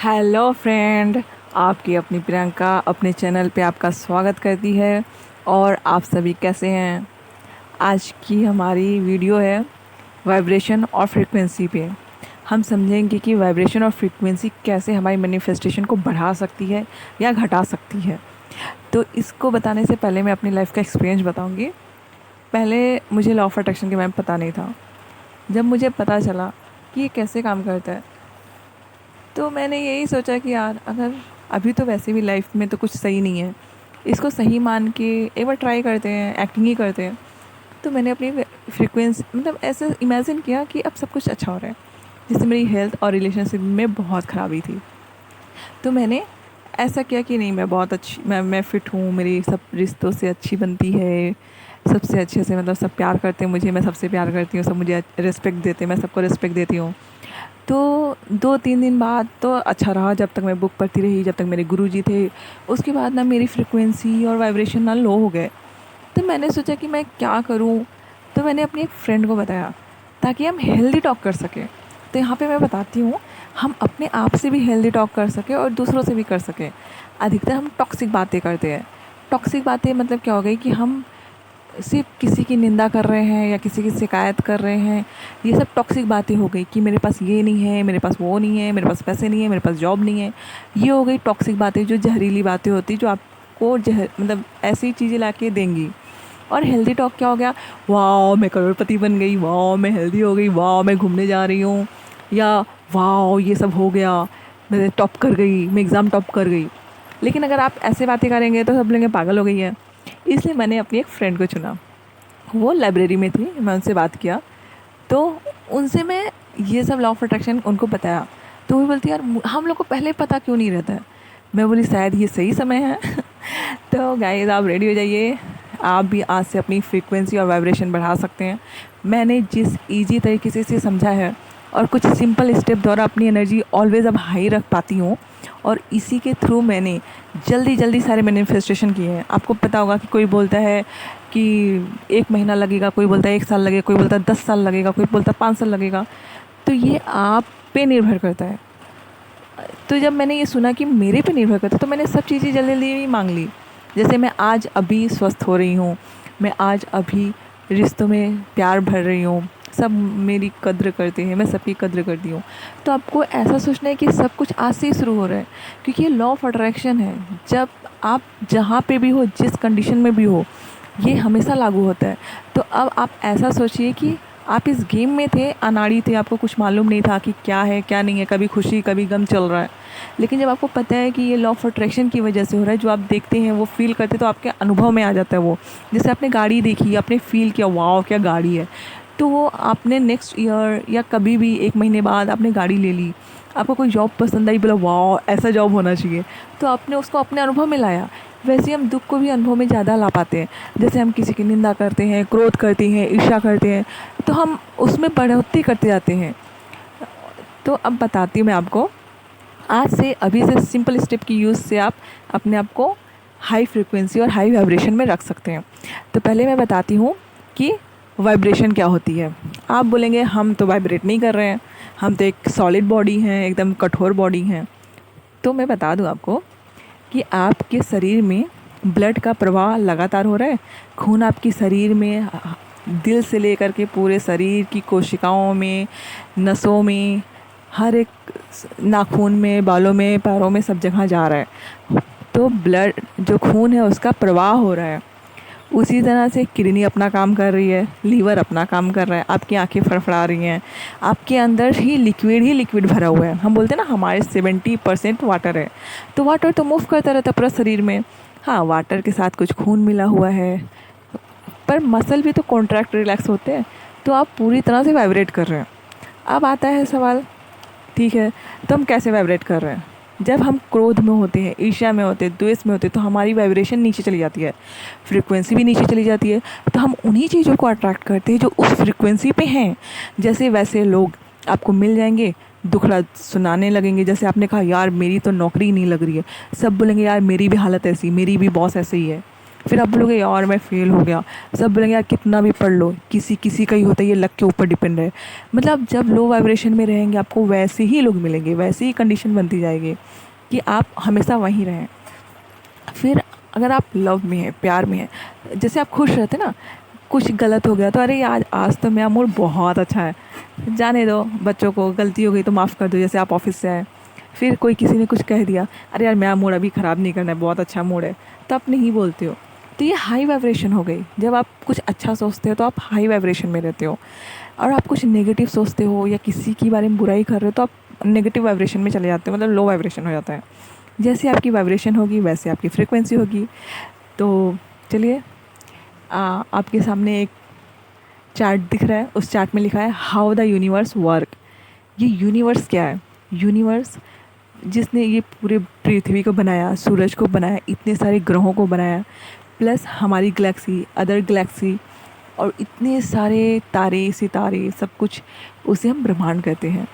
Hello friend, आपकी अपनी प्रियंका अपने चैनल पे आपका स्वागत करती है। और आप सभी कैसे हैं? आज की हमारी वीडियो है वाइब्रेशन और फ्रीक्वेंसी पे। हम समझेंगे कि वाइब्रेशन और फ्रीक्वेंसी कैसे हमारी मैनिफेस्टेशन को बढ़ा सकती है या घटा सकती है। तो इसको बताने से पहले मैं अपनी लाइफ का एक्सपीरियंस बताऊंगी। पहले मुझे लॉ ऑफ अट्रैक्शन के बारे में पता नहीं था। जब मुझे पता चला कि ये कैसे काम करता है, तो मैंने यही सोचा कि यार, अगर अभी तो वैसे भी लाइफ में तो कुछ सही नहीं है, इसको सही मान के एक बार ट्राई करते हैं, एक्टिंग ही करते हैं। तो मैंने अपनी फ्रीक्वेंसी मतलब ऐसे इमेजिन किया कि अब सब कुछ अच्छा हो रहा है। जिससे मेरी हेल्थ और रिलेशनशिप में बहुत ख़राबी थी, तो मैंने ऐसा किया कि नहीं, मैं बहुत अच्छी, मैं फ़िट हूँ, मेरी सब रिश्तों से अच्छी बनती है, सबसे अच्छे से, मतलब सब प्यार करते हैं मुझे, मैं सबसे प्यार करती हूँ, सब मुझे रिस्पेक्ट देते हैं, मैं सबको रिस्पेक्ट देती हूँ। तो 2-3 दिन बाद तो अच्छा रहा, जब तक मैं बुक पढ़ती रही, जब तक मेरे गुरुजी थे। उसके बाद ना मेरी फ्रिक्वेंसी और वाइब्रेशन ना लो हो गए। तो मैंने सोचा कि मैं क्या करूं। तो मैंने अपनी एक फ्रेंड को बताया ताकि हम हेल्दी टॉक कर सकें। तो यहाँ पे मैं बताती हूँ, हम अपने आप से भी हेल्दी टॉक कर सकें और दूसरों से भी कर सकें। अधिकतर हम टॉक्सिक बातें करते हैं। टॉक्सिक बातें मतलब क्या हो गई कि हम सिर्फ किसी की निंदा कर रहे हैं या किसी की शिकायत कर रहे हैं। ये सब टॉक्सिक बातें हो गई कि मेरे पास ये नहीं है, मेरे पास वो नहीं है, मेरे पास पैसे नहीं है, मेरे पास जॉब नहीं है। ये हो गई टॉक्सिक बातें, जो जहरीली बातें होती, जो आपको मतलब ऐसी चीज़ें ला के देंगी। और हेल्दी टॉक क्या हो गया? वाह, मैं करोड़पति बन गई, वाह मैं हेल्दी हो गई, वाह मैं घूमने जा रही हूँ, या वाह ये सब हो गया, मैं टॉप कर गई, मैं एग्ज़ाम टॉप कर गई। लेकिन अगर आप ऐसे बातें करेंगे तो सब लेंगे पागल हो गई है। इसलिए मैंने अपनी एक फ्रेंड को चुना। वो लाइब्रेरी में थी, मैं उनसे बात किया। तो उनसे मैं ये सब लॉ ऑफ अट्रैक्शन उनको बताया। तो वो बोलती, यार हम लोग को पहले पता क्यों नहीं रहता है? मैं बोली, शायद ये सही समय है। तो गाइस, आप रेडी हो जाइए। आप भी आज से अपनी फ्रीक्वेंसी और वाइब्रेशन बढ़ा सकते हैं। मैंने जिस इजी तरीके से इसे समझा है और कुछ सिंपल स्टेप द्वारा अपनी एनर्जी ऑलवेज अब हाई रख पाती हूँ। और इसी के थ्रू मैंने जल्दी जल्दी सारे मैनिफेस्टेशन किए हैं। आपको पता होगा कि कोई बोलता है कि 1 महीना लगेगा, कोई बोलता है 1 साल लगेगा, कोई बोलता है 10 साल लगेगा, कोई बोलता है 5 साल लगेगा। तो ये आप पे निर्भर करता है। तो जब मैंने ये सुना कि मेरे पे निर्भर करता है, तो मैंने सब चीज़ें जल्दी जल्दी ही मांग ली। जैसे मैं आज अभी स्वस्थ हो रही हूँ, मैं आज अभी रिश्तों में प्यार भर रही हूँ, सब मेरी कद्र करते हैं, मैं सबकी कद्र करती हूँ। तो आपको ऐसा सोचना है कि सब कुछ आज से ही शुरू हो रहा है, क्योंकि ये लॉ ऑफ अट्रैक्शन है। जब आप जहाँ पे भी हो, जिस कंडीशन में भी हो, ये हमेशा लागू होता है। तो अब आप ऐसा सोचिए कि आप इस गेम में थे, अनाड़ी थे, आपको कुछ मालूम नहीं था कि क्या है क्या नहीं है, कभी खुशी कभी गम चल रहा है। लेकिन जब आपको पता है कि ये लॉ ऑफ अट्रैक्शन की वजह से हो रहा है, जो आप देखते हैं वो फील करते हैं, तो आपके अनुभव में आ जाता है वो। जैसे आपने गाड़ी देखी, आपने फील किया, वाह क्या गाड़ी है। तो वो आपने नेक्स्ट ईयर या कभी भी 1 महीने बाद आपने गाड़ी ले ली। आपको कोई जॉब पसंद आई, बोला वाह ऐसा जॉब होना चाहिए, तो आपने उसको अपने अनुभव में लाया। वैसे ही हम दुख को भी अनुभव में ज़्यादा ला पाते हैं। जैसे हम किसी की निंदा करते हैं, क्रोध करते हैं, ईर्ष्या करते हैं, तो हम उसमें बढ़ोतरी करते जाते हैं। तो अब बताती हूँ मैं आपको, आज से अभी से सिंपल स्टेप की यूज़ से आप अपने आप को हाई फ्रिक्वेंसी और हाई वाइब्रेशन में रख सकते हैं। तो पहले मैं बताती हूँ कि वाइब्रेशन क्या होती है। आप बोलेंगे हम तो वाइब्रेट नहीं कर रहे हैं, हम तो एक सॉलिड बॉडी हैं, एकदम कठोर बॉडी हैं। तो मैं बता दूँ आपको कि आपके शरीर में ब्लड का प्रवाह लगातार हो रहा है। खून आपकी शरीर में दिल से लेकर के पूरे शरीर की कोशिकाओं में, नसों में, हर एक नाखून में, बालों में, पैरों में, सब जगह जा रहा है। तो ब्लड जो खून है उसका प्रवाह हो रहा है। उसी तरह से किडनी अपना काम कर रही है, लीवर अपना काम कर रहा है, आपकी आंखें फड़फड़ा रही हैं, आपके अंदर ही लिक्विड भरा हुआ है। हम बोलते हैं ना हमारे 70% वाटर है। तो वाटर तो मूव करता रहता है पूरा शरीर में। हाँ, वाटर के साथ कुछ खून मिला हुआ है, पर मसल भी तो कॉन्ट्रैक्ट रिलैक्स होते हैं। तो आप पूरी तरह से वाइब्रेट कर रहे हैं। अब आता है सवाल, ठीक है, तो हम कैसे वाइब्रेट कर रहे हैं? जब हम क्रोध में होते हैं, ईर्ष्या में होते हैं, द्वेष में होते हैं, तो हमारी वाइब्रेशन नीचे चली जाती है, फ्रीक्वेंसी भी नीचे चली जाती है। तो हम उन्हीं चीज़ों को अट्रैक्ट करते हैं जो उस फ्रीक्वेंसी पे हैं। जैसे वैसे लोग आपको मिल जाएंगे, दुखड़ा सुनाने लगेंगे। जैसे आपने कहा, यार मेरी तो नौकरी नहीं लग रही है, सब बोलेंगे यार मेरी भी हालत ऐसी, मेरी भी बॉस ऐसे ही है। फिर आप बोलोगे यार मैं फ़ेल हो गया, सब बोलेंगे यार कितना भी पढ़ लो, किसी किसी का ही होता है, ये लक के ऊपर डिपेंड है। मतलब जब लो वाइब्रेशन में रहेंगे आपको वैसे ही लोग मिलेंगे, वैसे ही कंडीशन बनती जाएगी कि आप हमेशा वहीं रहें। फिर अगर आप लव में हैं, प्यार में हैं, जैसे आप खुश रहते ना, कुछ गलत हो गया तो अरे आज आज तो मेरा मूड बहुत अच्छा है, जाने दो, बच्चों को गलती हो गई तो माफ़ कर दो। जैसे आप ऑफिस से आए, फिर कोई किसी ने कुछ कह दिया, अरे यार मेरा मूड अभी ख़राब नहीं करना है, बहुत अच्छा मूड है, तो आप नहीं बोलते हो। तो ये हाई वाइब्रेशन हो गई। जब आप कुछ अच्छा सोचते हो तो आप हाई वाइब्रेशन में रहते हो, और आप कुछ नेगेटिव सोचते हो या किसी के बारे में बुराई कर रहे हो तो आप नेगेटिव वाइब्रेशन में चले जाते हो, मतलब लो वाइब्रेशन हो जाता है। जैसे आपकी वाइब्रेशन होगी वैसे आपकी फ्रीक्वेंसी होगी। तो चलिए, आपके सामने एक चार्ट दिख रहा है, उस चार्ट में लिखा है हाउ द यूनिवर्स वर्क। ये यूनिवर्स क्या है? यूनिवर्स जिसने ये पूरे पृथ्वी को बनाया, सूरज को बनाया, इतने सारे ग्रहों को बनाया, प्लस हमारी गैलेक्सी, अदर गैलेक्सी, और इतने सारे तारे सितारे सब कुछ, उसे हम ब्रह्मांड कहते हैं।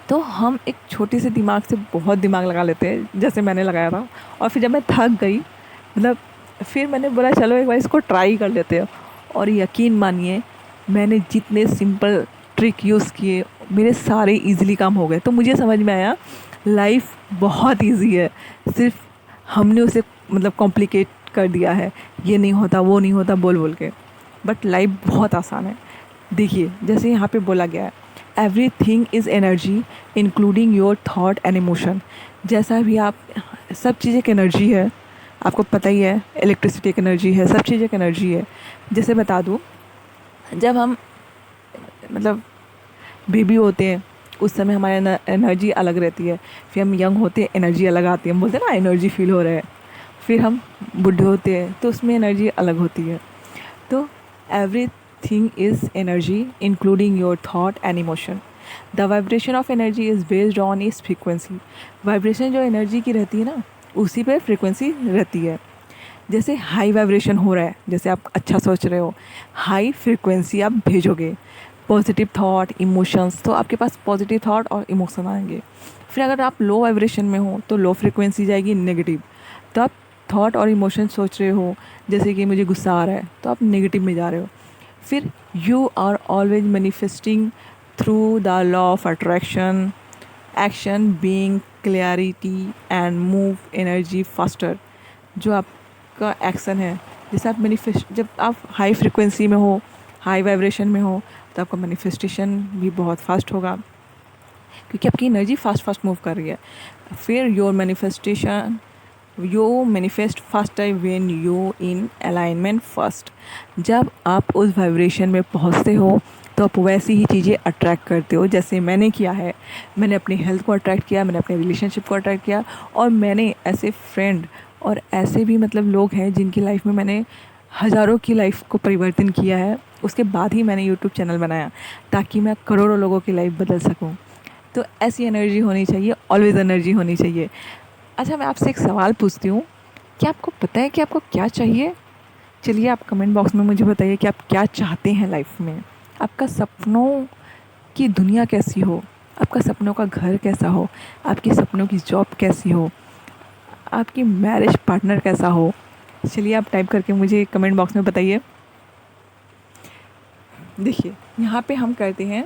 तो हम एक छोटे से दिमाग से बहुत दिमाग लगा लेते हैं, जैसे मैंने लगाया था। और फिर जब मैं थक गई, मतलब फिर मैंने बोला चलो एक बार इसको ट्राई कर लेते हैं। और यकीन मानिए, मैंने जितने सिंपल ट्रिक यूज़ किए मेरे सारे इजीली काम हो गए। तो मुझे समझ में आया लाइफ बहुत इजी है, सिर्फ हमने उसे मतलब कॉम्प्लिकेट कर दिया है, ये नहीं होता वो नहीं होता बोल बोल के। बट लाइफ बहुत आसान है। देखिए जैसे यहाँ पे बोला गया है, everything is energy including your thought and emotion. जैसा भी आप, सब चीज़ एक एनर्जी है, आपको पता ही है, इलेक्ट्रिसिटी एक एनर्जी है, सब चीज़ एक एनर्जी है। जैसे बता दूँ, जब हम मतलब बेबी होते हैं उस समय हमारी एनर्जी अलग रहती है, फिर हम यंग होते हैं एनर्जी अलग आती है, हम बोलते हैं ना एनर्जी फील हो रहा है। फिर हम बूढ़े होते हैं तो उसमें एनर्जी अलग होती है। तो everything is energy including your thought and emotion. The vibration of energy is based on its frequency. Vibration जो एनर्जी की रहती है ना, उसी पे फ्रीक्वेंसी रहती है। जैसे हाई वाइब्रेशन हो रहा है, जैसे आप अच्छा सोच रहे हो, हाई फ्रीक्वेंसी आप भेजोगे, पॉजिटिव थॉट इमोशंस, तो आपके पास पॉजिटिव थॉट और इमोशन आएंगे। फिर अगर आप लो वाइब्रेशन में हो तो लो फ्रीक्वेंसी जाएगी नेगेटिव, तो आप थॉट और इमोशन सोच रहे हो, जैसे कि मुझे गुस्सा आ रहा है, तो आप नेगेटिव में जा रहे हो। फिर you are always manifesting through the law of attraction, action being clarity and move energy faster. जो आपका एक्शन है, जैसे आप मैनिफेस्ट, जब आप हाई फ्रिक्वेंसी में हो, हाई वाइब्रेशन में हो, तो आपका मैनिफेस्टेशन भी बहुत फास्ट होगा, क्योंकि आपकी एनर्जी फास्ट फास्ट मूव कर रही है। फिर your manifestation, you manifest faster when you in alignment first. जब आप उस वाइब्रेशन में पहुंचते हो तो आप वैसी ही चीज़ें अट्रैक्ट करते हो, जैसे मैंने किया है। मैंने अपनी हेल्थ को अट्रैक्ट किया, मैंने अपने रिलेशनशिप को अट्रैक्ट किया, और मैंने ऐसे फ्रेंड और ऐसे भी मतलब लोग हैं जिनकी लाइफ में मैंने हज़ारों की लाइफ को परिवर्तन किया है। उसके बाद ही मैंने यूट्यूब चैनल बनाया, ताकि मैं करोड़ों लोगों की लाइफ बदल सकूं। तो ऐसी एनर्जी होनी चाहिए, ऑलवेज एनर्जी होनी चाहिए। अच्छा, मैं आपसे एक सवाल पूछती हूँ, क्या आपको पता है कि आपको क्या चाहिए? चलिए आप कमेंट बॉक्स में मुझे बताइए कि आप क्या चाहते हैं लाइफ में। आपका सपनों की दुनिया कैसी हो, आपका सपनों का घर कैसा हो, आपकी सपनों की जॉब कैसी हो, आपकी मैरिज पार्टनर कैसा हो। चलिए आप टाइप करके मुझे कमेंट बॉक्स में बताइए। देखिए यहाँ पे हम करते हैं,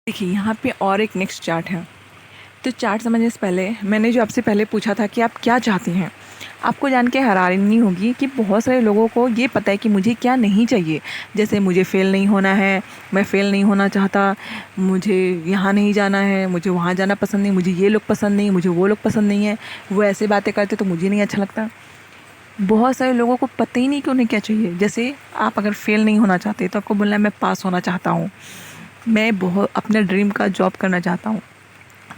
देखिए यहाँ पे और एक नेक्स्ट चार्ट है। तो चार्ट समझने से पहले मैंने जो आपसे पहले पूछा था कि आप क्या चाहते हैं, आपको जान के हैरानी होगी कि बहुत सारे लोगों को ये पता है कि मुझे क्या नहीं चाहिए। जैसे मुझे फ़ेल नहीं होना है, मैं फ़ेल नहीं होना चाहता, मुझे यहाँ नहीं जाना है, मुझे वहाँ जाना पसंद नहीं, मुझे ये लोग पसंद नहीं, मुझे वो लोग पसंद नहीं है, वो ऐसे बातें करते तो मुझे नहीं अच्छा लगता। बहुत सारे लोगों को पता ही नहीं कि उन्हें क्या चाहिए। जैसे आप अगर फ़ेल नहीं होना चाहते तो आपको बोलना है मैं पास होना चाहता हूँ, मैं बहुत अपने ड्रीम का जॉब करना चाहता हूँ,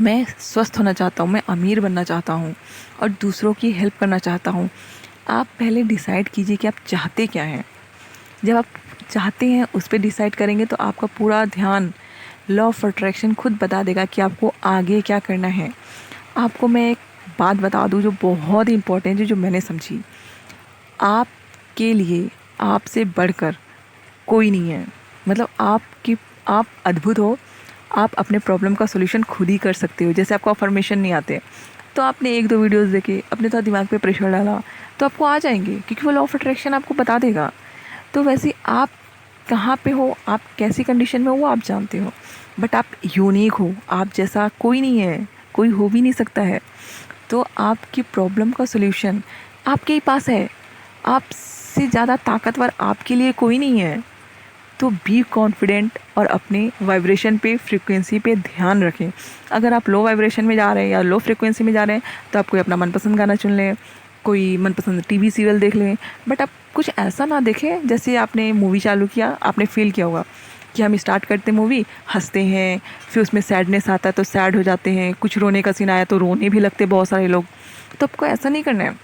मैं स्वस्थ होना चाहता हूँ, मैं अमीर बनना चाहता हूँ और दूसरों की हेल्प करना चाहता हूँ। आप पहले डिसाइड कीजिए कि आप चाहते क्या हैं। जब आप चाहते हैं उस पर डिसाइड करेंगे तो आपका पूरा ध्यान, लॉ ऑफ अट्रैक्शन खुद बता देगा कि आपको आगे क्या करना है। आपको मैं एक बात बता दूँ जो बहुत ही इम्पोर्टेंट है, जो मैंने समझी। आपके लिए आपसे बढ़कर कोई नहीं है। मतलब आप अद्भुत हो, आप अपने प्रॉब्लम का सॉल्यूशन खुद ही कर सकते हो। जैसे आपको अफर्मेशन नहीं आते, तो आपने 1-2 वीडियोस देखे, अपने थोड़ा दिमाग पे प्रेशर डाला, तो आपको आ जाएंगे, क्योंकि वो लॉ ऑफ अट्रैक्शन आपको बता देगा। तो वैसे आप कहाँ पे हो, आप कैसी कंडीशन में हो, वो आप जानते हो, बट आप यूनिक हो, आप जैसा कोई नहीं है, कोई हो भी नहीं सकता है। तो आपकी प्रॉब्लम का सॉल्यूशन आपके ही पास है, आपसे ज़्यादा ताकतवर आपके लिए कोई नहीं है। तो बी कॉन्फिडेंट और अपने वाइब्रेशन पे, फ्रीक्वेंसी पे ध्यान रखें। अगर आप लो वाइब्रेशन में जा रहे हैं या लो फ्रीक्वेंसी में जा रहे हैं, तो आप कोई अपना मनपसंद गाना चुन लें, कोई मनपसंद टीवी सीरियल देख लें, बट आप कुछ ऐसा ना देखें जैसे आपने मूवी चालू किया, आपने फील किया होगा कि हम स्टार्ट करते मूवी, हंसते हैं, फिर उसमें सैडनेस आता है तो सैड हो जाते हैं, कुछ रोने का सीन आया तो रोने भी लगते बहुत सारे लोग। तो आपको ऐसा नहीं करना है,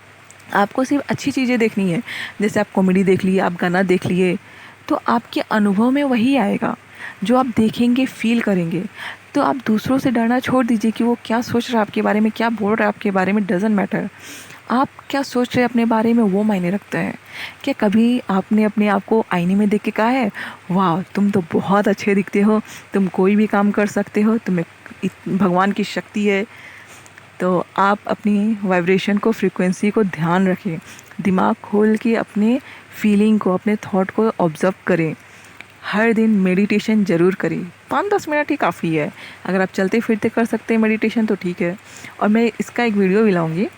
आपको सिर्फ अच्छी चीज़ें देखनी है। जैसे आप कॉमेडी देख लिए, आप गाना देख लिए, तो आपके अनुभव में वही आएगा जो आप देखेंगे, फील करेंगे। तो आप दूसरों से डरना छोड़ दीजिए कि वो क्या सोच रहा है आपके बारे में, क्या बोल रहा है आपके बारे में, डजेंट मैटर। आप क्या सोच रहे हैं अपने बारे में, वो मायने रखता है। क्या कभी आपने अपने आप को आईने में देख के कहा है, वाह तुम तो बहुत अच्छे दिखते हो, तुम कोई भी काम कर सकते हो, तुम्हें भगवान की शक्ति है। तो आप अपनी वाइब्रेशन को, फ्रीक्वेंसी को ध्यान रखें, दिमाग खोल के अपने फीलिंग को, अपने थॉट को ऑब्ज़र्व करें। हर दिन मेडिटेशन ज़रूर करें, 5-10 मिनट ही काफ़ी है। अगर आप चलते फिरते कर सकते हैं मेडिटेशन तो ठीक है, और मैं इसका एक वीडियो भी लाऊंगी,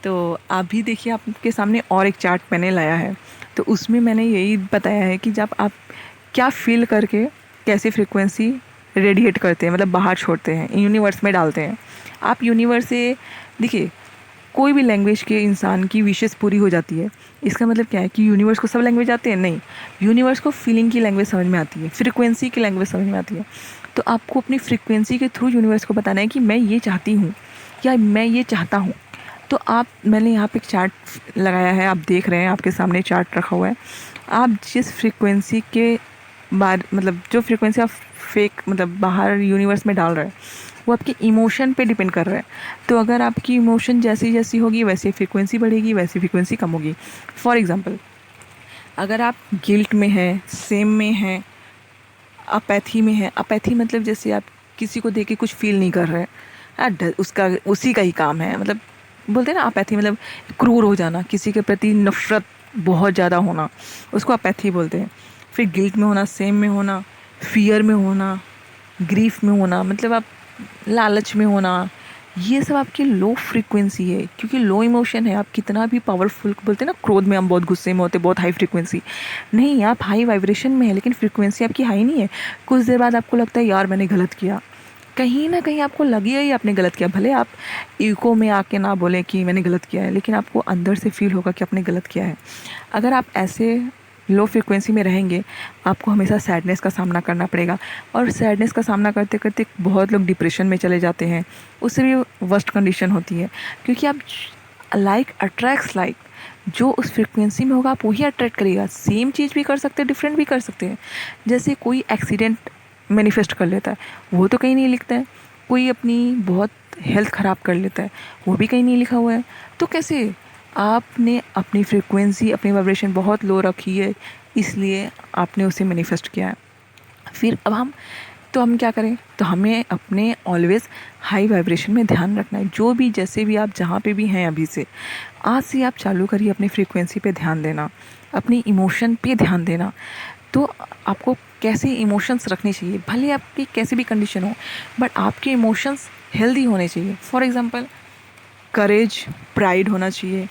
तो आप भी देखिए। आपके सामने और एक चार्ट मैंने लाया है, तो उसमें मैंने यही बताया है कि जब आप क्या फील करके कैसी फ्रीक्वेंसी रेडिएट करते हैं, मतलब बाहर छोड़ते हैं, यूनिवर्स में डालते हैं। आप यूनिवर्स से, देखिए कोई भी लैंग्वेज के इंसान की विशेष पूरी हो जाती है। इसका मतलब क्या है कि यूनिवर्स को सब लैंग्वेज आते हैं? नहीं, यूनिवर्स को फीलिंग की लैंग्वेज समझ में आती है, फ्रीक्वेंसी की लैंग्वेज समझ में आती है। तो आपको अपनी फ्रीक्वेंसी के थ्रू यूनिवर्स को बताना है कि मैं ये चाहती हूँ या मैं ये चाहता हूँ। तो आप, मैंने यहाँ पे एक चार्ट लगाया है, आप देख रहे हैं, आपके सामने चार्ट रखा हुआ है। आप जिस फ्रीक्वेंसी के मतलब जो फ्रीक्वेंसी आप फेक, मतलब बाहर यूनिवर्स में डाल रहे हैं, वो आपके इमोशन पे डिपेंड कर रहा है। तो अगर आपकी इमोशन जैसी जैसी होगी वैसी फ्रीक्वेंसी बढ़ेगी, वैसी फ्रीक्वेंसी कम होगी। फॉर एग्ज़ाम्पल, अगर आप गिल्ट में हैं, सेम में हैं, अपैथी में हैं, अपैथी मतलब जैसे आप किसी को देख के कुछ फील नहीं कर रहे हैं, उसका उसी का ही काम है, मतलब बोलते हैं ना अपैथी, मतलब क्रूर हो जाना, किसी के प्रति नफरत बहुत ज़्यादा होना, उसको अपैथी बोलते हैं। फिर गिल्ट में होना, सेम में होना, फियर में होना, ग्रीफ में होना, मतलब आप लालच में होना, ये सब आपकी लो फ्रीक्वेंसी है, क्योंकि लो इमोशन है। आप कितना भी पावरफुल, बोलते हैं ना क्रोध में हम बहुत गुस्से में होते, बहुत हाई फ्रीक्वेंसी, नहीं, आप हाई वाइब्रेशन में है लेकिन फ्रीक्वेंसी आपकी हाई नहीं है। कुछ देर बाद आपको लगता है यार मैंने गलत किया, कहीं ना कहीं आपको लगेगा ही आपने गलत किया। भले आप ईगो में आके ना बोलें कि मैंने गलत किया है, लेकिन आपको अंदर से फील होगा कि आपने गलत किया है। अगर आप ऐसे लो फ्रीक्वेंसी में रहेंगे, आपको हमेशा सैडनेस का सामना करना पड़ेगा, और सैडनेस का सामना करते करते बहुत लोग डिप्रेशन में चले जाते हैं, उससे भी वर्स्ट कंडीशन होती है। क्योंकि आप लाइक अट्रैक्ट्स लाइक, जो उस फ्रीक्वेंसी में होगा आप वही अट्रैक्ट करेगा। सेम चीज़ भी कर सकते हैं, डिफरेंट भी कर सकते हैं। जैसे कोई एक्सीडेंट मैनिफेस्ट कर लेता है, वो तो कहीं नहीं लिखता है। कोई अपनी बहुत हेल्थ ख़राब कर लेता है, वो भी कहीं नहीं लिखा हुआ है। तो कैसे? आपने अपनी फ्रीक्वेंसी, अपनी वाइब्रेशन बहुत लो रखी है, इसलिए आपने उसे मैनिफेस्ट किया है। फिर अब हम क्या करें? तो हमें अपने ऑलवेज़ हाई वाइब्रेशन में ध्यान रखना है। जो भी, जैसे भी आप जहाँ पे भी हैं अभी से, आज से आप चालू करिए अपनी फ्रीक्वेंसी पे ध्यान देना, अपनी इमोशन पे ध्यान देना। तो आपको कैसे इमोशंस रखने चाहिए, भले आपकी कैसी भी कंडीशन हो, बट आपके इमोशंस हेल्दी होने चाहिए। फॉर एग्ज़ाम्पल, करेज, प्राइड होना चाहिए,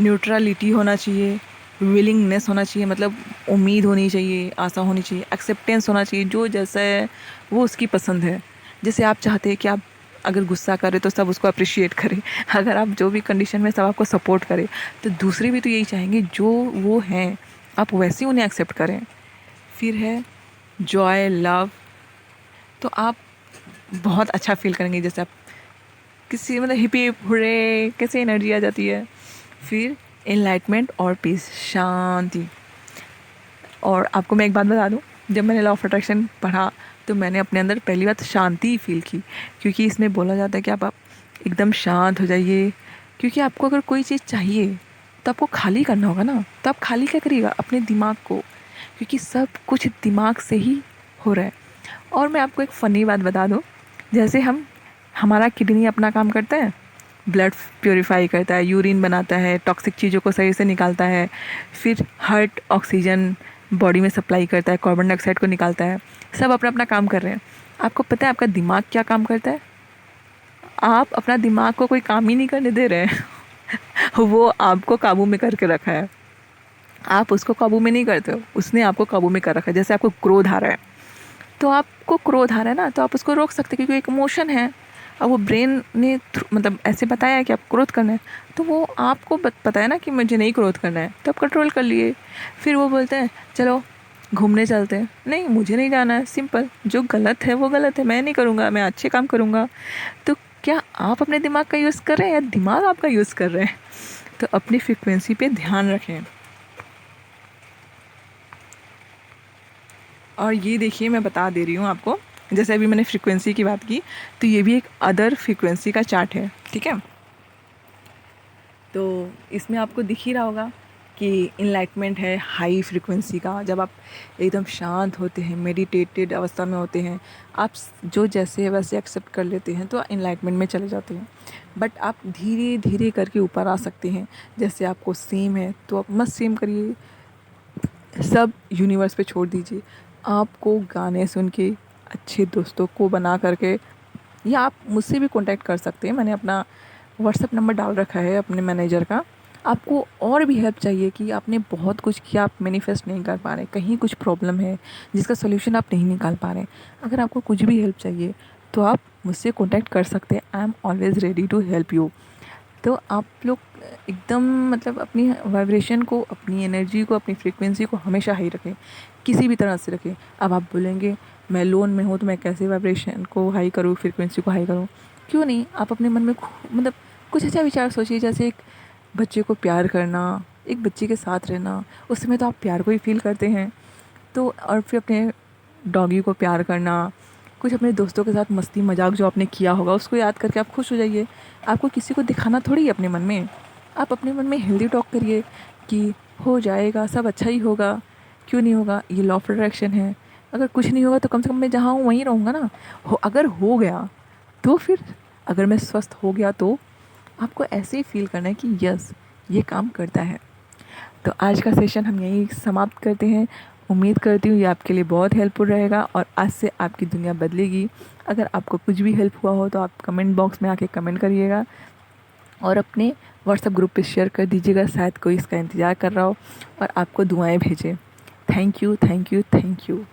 न्यूट्रलिटी होना चाहिए, विलिंगनेस होना चाहिए, मतलब उम्मीद होनी चाहिए, आशा होनी चाहिए, एक्सेप्टेंस होना चाहिए, जो जैसा है वो उसकी पसंद है। जैसे आप चाहते हैं कि आप अगर गुस्सा करें तो सब उसको अप्रिशिएट करें, अगर आप जो भी कंडीशन में सब आपको सपोर्ट करें, तो दूसरे भी तो यही चाहेंगे, जो वो हैं आप वैसे उन्हें एक्सेप्ट करें। फिर है जॉय, लव, तो आप बहुत अच्छा फील करेंगे, जैसे आप किसी, मतलब हिपी हुर्रे, कैसे एनर्जी आ जाती है। फिर एनलाइटमेंट और पीस, शांति। और आपको मैं एक बात बता दूं, जब मैंने लॉ ऑफ अट्रैक्शन पढ़ा तो मैंने अपने अंदर पहली बात शांति फील की, क्योंकि इसमें बोला जाता है कि आप एकदम शांत हो जाइए। क्योंकि आपको अगर कोई चीज़ चाहिए तो आपको खाली करना होगा ना, तो आप खाली क्या करिएगा? अपने दिमाग को, क्योंकि सब कुछ दिमाग से ही हो रहा है। और मैं आपको एक फ़नी बात बता दूं, जैसे हमारा किडनी अपना काम करता है, ब्लड प्योरीफाई करता है, यूरिन बनाता है, टॉक्सिक चीज़ों को सही से निकालता है, फिर हार्ट ऑक्सीजन बॉडी में सप्लाई करता है, कार्बन डाइऑक्साइड को निकालता है। सब अपना अपना काम कर रहे हैं। आपको पता है आपका दिमाग क्या काम करता है? आप अपना दिमाग को कोई काम ही नहीं करने दे रहे हैं। वो आपको काबू में करके रखा है, आप उसको काबू में नहीं करते हो, उसने आपको काबू में कर रखा है। जैसे आपको क्रोध आ रहा है, तो आपको क्रोध आ रहा है ना, तो आप उसको रोक सकते हैं क्योंकि एक इमोशन है। अब वो ब्रेन ने मतलब ऐसे बताया है कि आप क्रोध करना है, तो वो आपको पता है ना कि मुझे नहीं क्रोध करना है, तो आप कंट्रोल कर लिए। फिर वो बोलते हैं चलो घूमने चलते हैं, नहीं मुझे नहीं जाना है, सिंपल, जो गलत है वो गलत है, मैं नहीं करूँगा, मैं अच्छे काम करूँगा। तो क्या आप अपने दिमाग का यूज़ कर रहे हैं या दिमाग आपका यूज़ कर रहे हैं? तो अपनी फ्रिक्वेंसी पे ध्यान रखें। और ये देखिए मैं बता दे रही हूँ आपको, जैसे अभी मैंने फ्रीक्वेंसी की बात की, तो ये भी एक अदर फ्रीक्वेंसी का चार्ट है, ठीक है। तो इसमें आपको दिख ही रहा होगा कि इनलाइटमेंट है हाई फ्रीक्वेंसी का। जब आप एकदम शांत होते हैं, मेडिटेटेड अवस्था में होते हैं, आप जो जैसे है वैसे एक्सेप्ट कर लेते हैं, तो इनलाइटमेंट में चले जाते हैं। बट आप धीरे धीरे करके ऊपर आ सकते हैं। जैसे आपको सेम है तो आप मत सेम करिए, सब यूनिवर्स पे छोड़ दीजिए। आपको गाने सुन के, अच्छे दोस्तों को बना करके, या आप मुझसे भी कांटेक्ट कर सकते हैं। मैंने अपना व्हाट्सएप नंबर डाल रखा है अपने मैनेजर का। आपको और भी हेल्प चाहिए कि आपने बहुत कुछ किया, आप मैनिफेस्ट नहीं कर पा रहे, कहीं कुछ प्रॉब्लम है जिसका सोल्यूशन आप नहीं निकाल पा रहे, अगर आपको कुछ भी हेल्प चाहिए तो आप मुझसे कांटेक्ट कर सकते हैं। I am always ready to help you. तो आप लोग एकदम मतलब अपनी वाइब्रेशन को, अपनी एनर्जी को, अपनी फ्रीक्वेंसी को हमेशा हाई रखें, किसी भी तरह से रखें। अब आप बोलेंगे मैं लोन में हूँ तो मैं कैसे वाइब्रेशन को हाई करूँ, फ्रीक्वेंसी को हाई करूँ? क्यों नहीं, आप अपने मन में मतलब कुछ अच्छा विचार सोचिए। जैसे एक बच्चे को प्यार करना, एक बच्चे के साथ रहना, उस समय तो आप प्यार को ही फील करते हैं। तो और फिर अपने डॉगी को प्यार करना, कुछ अपने दोस्तों के साथ मस्ती मजाक जो आपने किया होगा उसको याद करके आप खुश हो जाइए। आपको किसी को दिखाना थोड़ी है अपने मन में। आप अपने मन में हेल्दी टॉक करिए कि हो जाएगा, सब अच्छा ही होगा, क्यों नहीं होगा, ये लॉ ऑफ अट्रैक्शन है। अगर कुछ नहीं होगा तो कम से कम मैं जहाँ हूँ वहीं रहूँगा ना। अगर हो गया तो फिर, अगर मैं स्वस्थ हो गया तो आपको ऐसे ही फील करना है कि यस ये काम करता है। तो आज का सेशन हम यहीं समाप्त करते हैं। उम्मीद करती हूँ ये आपके लिए बहुत हेल्पफुल रहेगा और आज से आपकी दुनिया बदलेगी। अगर आपको कुछ भी हेल्प हुआ हो तो आप कमेंट बॉक्स में आके कमेंट करिएगा और अपने व्हाट्सएप ग्रुप पे शेयर कर दीजिएगा, शायद कोई इसका इंतज़ार कर रहा हो और आपको दुआएं भेजे। Thank you, thank you, thank you.